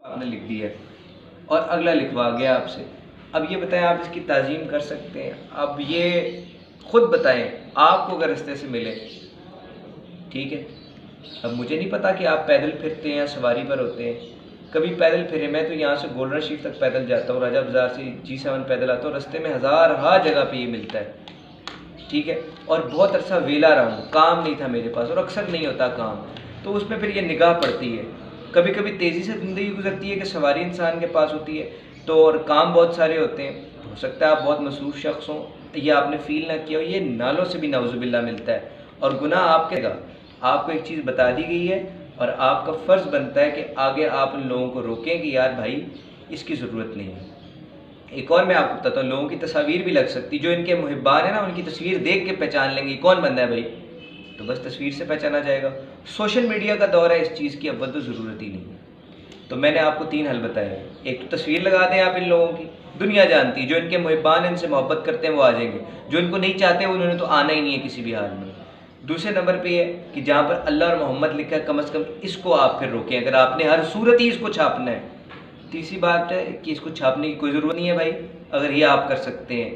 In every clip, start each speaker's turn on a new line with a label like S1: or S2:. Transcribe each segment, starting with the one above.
S1: आपने लिख दिया और अगला लिखवा गया आपसे। अब ये बताएं, आप इसकी ताज़ीम कर सकते हैं? अब ये ख़ुद बताएं, आपको अगर रास्ते से मिले, ठीक है, अब मुझे नहीं पता कि आप पैदल फिरते हैं या सवारी पर होते हैं। कभी पैदल फिरे, मैं तो यहाँ से गोल्डन शीफ तक पैदल जाता हूँ, राजा बाज़ार से G7 पैदल आता हूँ, रास्ते में हज़ार जगह पे ये मिलता है, ठीक है। और बहुत अरसा वेला रहा हूँ, काम नहीं था मेरे पास और अक्सर नहीं होता काम, तो उसमें फिर ये निगाह पड़ती है। कभी कभी तेज़ी से ज़िंदगी गुजरती है कि सवारी इंसान के पास होती है, तो और काम बहुत सारे होते हैं। हो सकता है आप बहुत मसरूफ़ शख्स हों, या आपने फ़ील ना किया हो, ये नालों से भी नाउज़ुबिल्लाह मिलता है और गुनाह आपके का। आपको एक चीज़ बता दी गई है और आपका फ़र्ज़ बनता है कि आगे आप उन लोगों को रोकें कि यार भाई इसकी ज़रूरत नहीं है। एक और मैं आपको बताता हूँ, लोगों की तस्वीर भी लग सकती, जो इनके मुहिब्बान है ना, उनकी तस्वीर देख के पहचान लेंगे कौन बंदा है भाई, तो बस तस्वीर से पहचाना जाएगा। सोशल मीडिया का दौर है, इस चीज़ की अब तो ज़रूरत ही नहीं है। तो मैंने आपको 3 हल बताए। एक तो तस्वीर लगा दें आप इन लोगों की, दुनिया जानती है, जो इनके मुहिब्बान हैं, इनसे मोहब्बत करते हैं, वो आ जाएंगे। जो इनको नहीं चाहते उन्होंने तो आना ही नहीं है किसी भी हाल में। दूसरे नंबर पे है कि जहाँ पर अल्लाह और मोहम्मद लिखा है, कम से कम इसको आप फिर रोकें, अगर आपने हर सूरत ही इसको छापना है। तीसरी बात है कि इसको छापने की कोई ज़रूरत नहीं है भाई, अगर ये आप कर सकते हैं,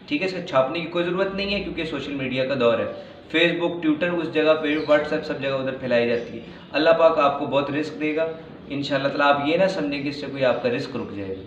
S1: ठीक है। इसको छापने की कोई ज़रूरत नहीं है क्योंकि सोशल मीडिया का दौर है। फेसबुक, ट्विटर, उस जगह पे व्हाट्सएप, सब जगह उधर फैलाई जाती है। अल्लाह पाक आपको बहुत रिस्क देगा इंशाअल्लाह ताला। आप ये ना समझें कि इससे कोई आपका रिस्क रुक जाएगा।